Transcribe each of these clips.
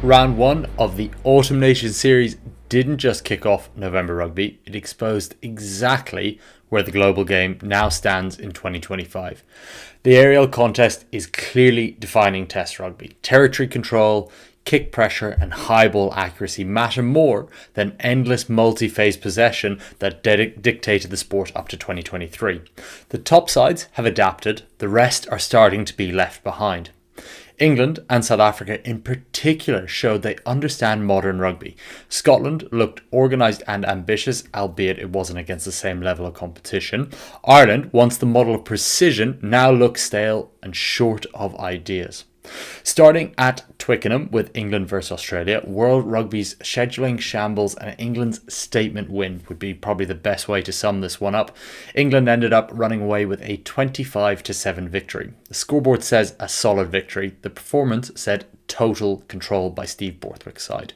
Round 1 of the Autumn Nations series didn't just kick off November Rugby, it exposed exactly where the global game now stands in 2025. The aerial contest is clearly defining Test rugby. Territory control, kick pressure and high ball accuracy matter more than endless multi-phase possession that dictated the sport up to 2023. The top sides have adapted, the rest are starting to be left behind. England and South Africa in particular showed they understand modern rugby. Scotland looked organised and ambitious, albeit it wasn't against the same level of competition. Ireland, once the model of precision, now looks stale and short of ideas. Starting at Twickenham with England versus Australia, World Rugby's scheduling shambles and England's statement win would be probably the best way to sum this one up. England ended up running away with a 25-7 victory. The scoreboard says a solid victory. The performance said total control by Steve Borthwick's side.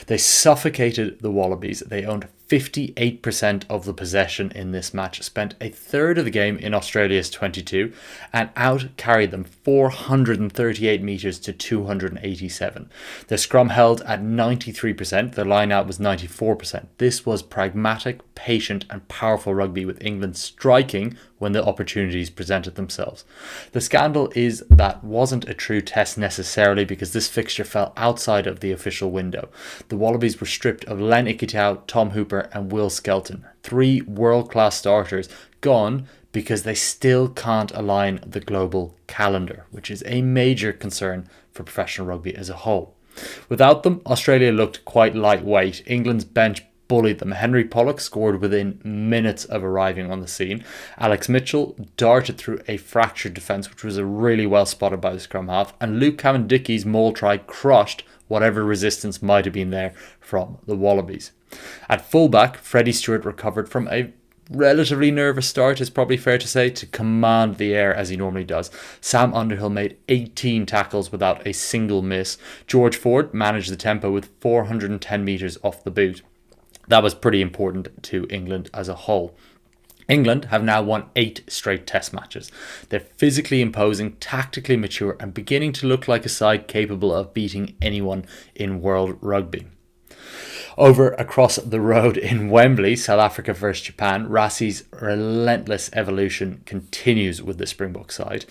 They suffocated the Wallabies. They owned 58% of the possession in this match, spent a third of the game in Australia's 22 and out-carried them 438 metres to 287. The scrum held at 93%, the line-out was 94%. This was pragmatic, patient and powerful rugby with England striking when the opportunities presented themselves. The scandal is that wasn't a true test necessarily because this fixture fell outside of the official window. The Wallabies were stripped of Len Ikitau, Tom Hooper and Will Skelton. 3 world-class starters gone because they still can't align the global calendar, which is a major concern for professional rugby as a whole. Without them, Australia looked quite lightweight. England's bench bullied them. Henry Pollock scored within minutes of arriving on the scene. Alex Mitchell darted through a fractured defence, which was really well spotted by the scrum half, and Luke Cavendicky's maul try crushed whatever resistance might have been there from the Wallabies. At fullback, Freddie Stewart recovered from a relatively nervous start, is probably fair to say, to command the air as he normally does. Sam Underhill made 18 tackles without a single miss. George Ford managed the tempo with 410 metres off the boot. That was pretty important to England as a whole. England have now won 8 straight test matches. They're physically imposing, tactically mature and beginning to look like a side capable of beating anyone in world rugby. Over across the road in Wembley, South Africa versus Japan, Rassie's relentless evolution continues with the Springbok side.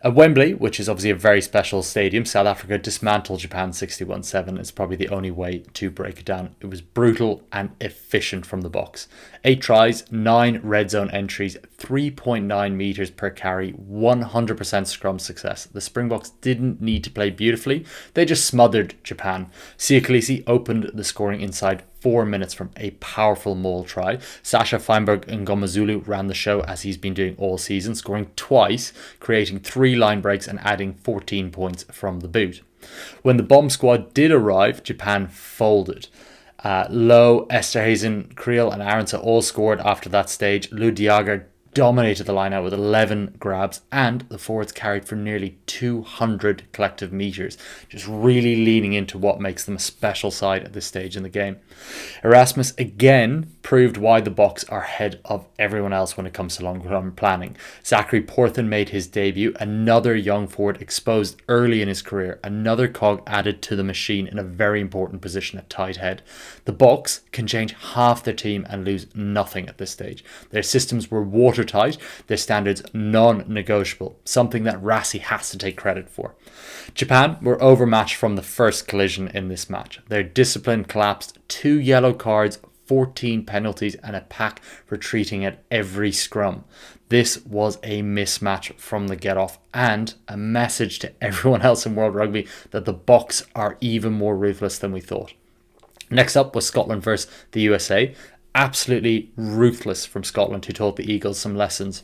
At Wembley, which is obviously a very special stadium, South Africa dismantled Japan 61-7. It's probably the only way to break it down. It was brutal and efficient from the Boks. 8 tries, 9 red zone entries, 3.9 metres per carry, 100% scrum success. The Springboks didn't need to play beautifully. They just smothered Japan. Siya Kolisi opened the scoring inside 4 minutes from a powerful maul try. Sasha Feinberg and Ngomazulu ran the show as he's been doing all season, scoring twice, creating 3 line breaks and adding 14 points from the boot. When the bomb squad did arrive, Japan folded. Lowe, Esterhazen, Creel and Aronsa all scored after that stage. Lou Diaga dominated the line out with 11 grabs and the forwards carried for nearly 200 collective metres, just really leaning into what makes them a special side at this stage in the game. Erasmus again proved why the Boks are ahead of everyone else when it comes to long-term planning. Zachary Porthen made his debut, another young forward exposed early in his career, another cog added to the machine in a very important position at tight head. The Boks can change half their team and lose nothing at this stage. Their systems were watertight, their standards non-negotiable, something that Rassie has to take credit for. Japan were overmatched from the first collision in this match. Their discipline collapsed, 2 yellow cards, 14 penalties and a pack retreating at every scrum. This was a mismatch from the get-off and a message to everyone else in World Rugby that the Boks are even more ruthless than we thought. Next up was Scotland versus the USA. Absolutely ruthless from Scotland, who taught the Eagles some lessons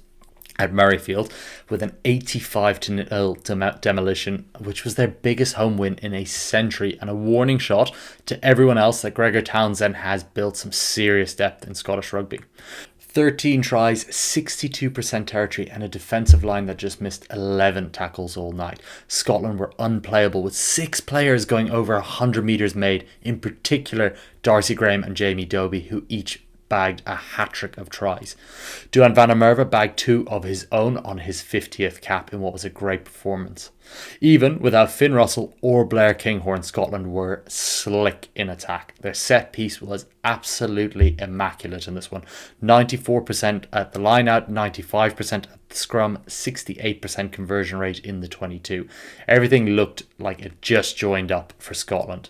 at Murrayfield with an 85-0 demolition, which was their biggest home win in a century and a warning shot to everyone else that Gregor Townsend has built some serious depth in Scottish rugby. 13 tries, 62% territory and a defensive line that just missed 11 tackles all night. Scotland were unplayable with 6 players going over 100 metres made, in particular Darcy Graham and Jamie Dobie, who each bagged a hat-trick of tries. Duan van der Merwe bagged 2 of his own on his 50th cap in what was a great performance. Even without Finn Russell or Blair Kinghorn, Scotland were slick in attack. Their set piece was absolutely immaculate in this one. 94% at the line out, 95% at the scrum, 68% conversion rate in the 22. Everything looked like it just joined up for Scotland.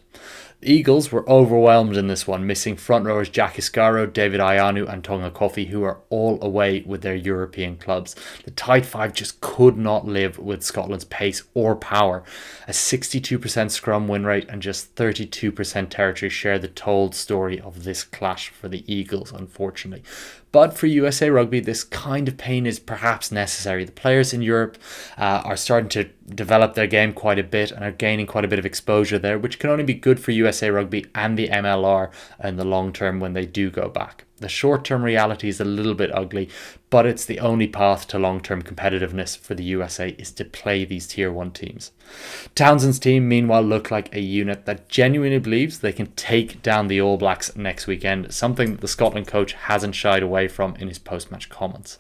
The Eagles were overwhelmed in this one, missing front rowers Jack Iscaro, David Ayanu and Tonga Coffey, who are all away with their European clubs. The tight five just could not live with Scotland's pace or power. A 62% scrum win rate and just 32% territory share the told story of this clash for the Eagles, unfortunately. But for USA Rugby, this kind of pain is perhaps necessary. The players in Europe are starting to develop their game quite a bit and are gaining quite a bit of exposure there, which can only be good for USA Rugby and the MLR in the long term when they do go back. The short-term reality is a little bit ugly, but it's the only path to long-term competitiveness for the USA is to play these Tier 1 teams. Townsend's team, meanwhile, look like a unit that genuinely believes they can take down the All Blacks next weekend, something that the Scotland coach hasn't shied away from in his post-match comments.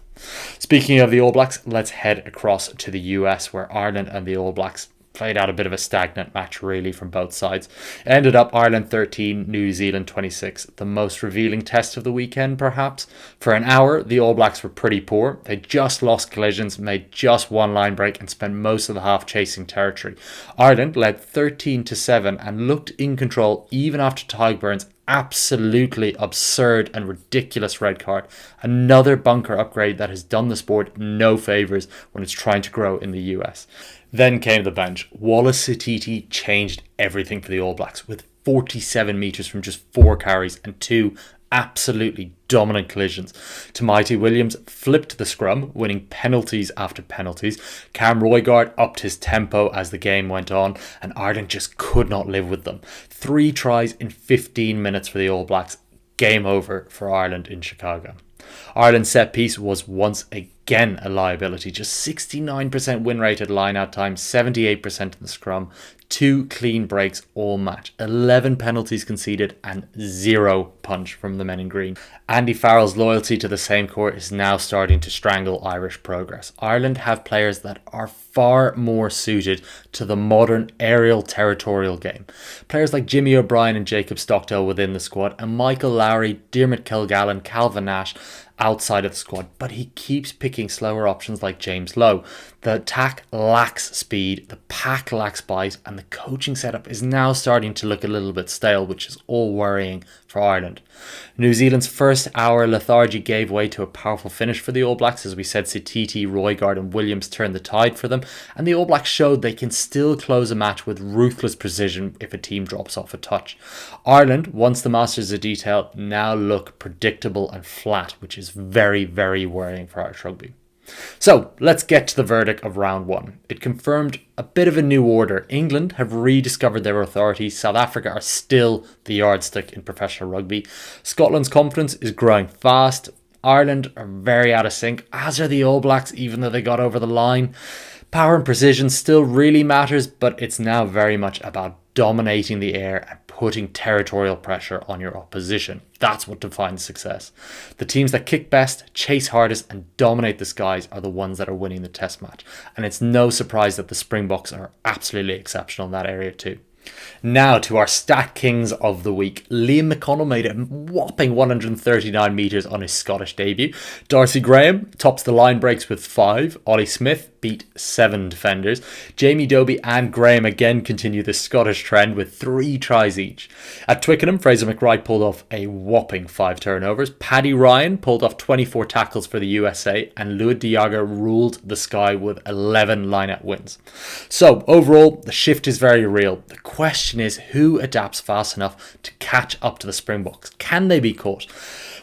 Speaking of the All Blacks, let's head across to the US, where Ireland and the All Blacks played out a bit of a stagnant match really from both sides. It ended up Ireland 13, New Zealand 26, the most revealing test of the weekend perhaps. For an hour, the All Blacks were pretty poor. They just lost collisions, made just one line break and spent most of the half chasing territory. Ireland led 13-7 and looked in control even after Tadhg absolutely absurd and ridiculous red card. Another bunker upgrade that has done the sport no favours when it's trying to grow in the US. Then came the bench. Wallace Sititi changed everything for the All Blacks with 47 metres from just 4 carries and 2 absolutely dominant collisions. Tamaiti Williams flipped the scrum, winning penalties after penalties. Cam Roigard upped his tempo as the game went on, and Ireland just could not live with them. 3 tries in 15 minutes for the All Blacks. Game over for Ireland in Chicago. Ireland's set piece was once again a liability. Just 69% win rate at line out time, 78% in the scrum, 2 clean breaks all match, 11 penalties conceded and 0 punch from the men in green. Andy Farrell's loyalty to the same court is now starting to strangle Irish progress. Ireland have players that are far more suited to the modern aerial territorial game. Players like Jimmy O'Brien and Jacob Stockdale within the squad, and Michael Lowry, Diarmuid Kilgallen, Calvin Nash outside of the squad, but he keeps picking slower options like James Lowe. The attack lacks speed, the pack lacks bite, and the coaching setup is now starting to look a little bit stale, which is all worrying for Ireland. New Zealand's first hour lethargy gave way to a powerful finish for the All Blacks. As we said, Sititi, Roigard and Williams turned the tide for them, and the All Blacks showed they can still close a match with ruthless precision if a team drops off a touch. Ireland, once the masters of detail, now look predictable and flat, which is very, very worrying for Irish rugby. So let's get to the verdict of round 1. It confirmed a bit of a new order. England have rediscovered their authority. South Africa are still the yardstick in professional rugby. Scotland's confidence is growing fast. Ireland are very out of sync, as are the All Blacks, even though they got over the line. Power and precision still really matters, but it's now very much about dominating the air and putting territorial pressure on your opposition. That's what defines success. The teams that kick best, chase hardest and dominate the skies are the ones that are winning the test match. And it's no surprise that the Springboks are absolutely exceptional in that area too. Now to our stat kings of the week. Liam McConnell made a whopping 139 metres on his Scottish debut. Darcy Graham tops the line breaks with 5. Ollie Smith beat 7 defenders. Jamie Dobie and Graham again continue the Scottish trend with 3 tries each. At Twickenham, Fraser McRae pulled off a whopping 5 turnovers. Paddy Ryan pulled off 24 tackles for the USA, and Luid Diaga ruled the sky with 11 line-out wins. So overall, the shift is very real. The question is, who adapts fast enough to catch up to the Springboks? Can they be caught?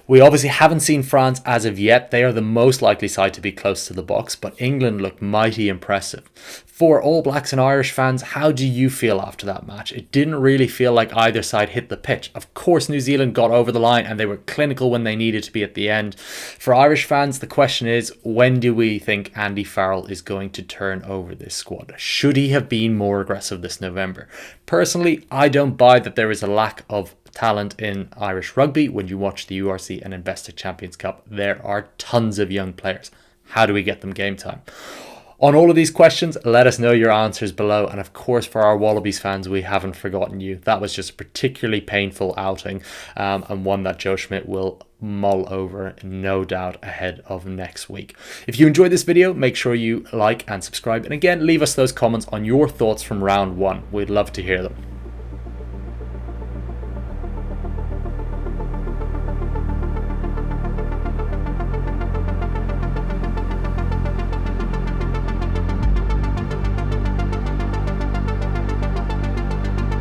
We obviously haven't seen France as of yet. They are the most likely side to be close to the Boks, but England look mighty impressive. For All Blacks and Irish fans, how do you feel after that match? It didn't really feel like either side hit the pitch. Of course, New Zealand got over the line and they were clinical when they needed to be at the end. For Irish fans, the question is, when do we think Andy Farrell is going to turn over this squad? Should he have been more aggressive this November? Personally, I don't buy that there is a lack of talent in Irish rugby. When you watch the URC and Investec Champions Cup, there are tons of young players. How do we get them game time? On all of these questions, let us know your answers below. And of course, for our Wallabies fans, we haven't forgotten you. That was just a particularly painful outing, and one that Joe Schmidt will mull over, no doubt, ahead of next week. If you enjoyed this video, make sure you like and subscribe. And again, leave us those comments on your thoughts from round one. We'd love to hear them.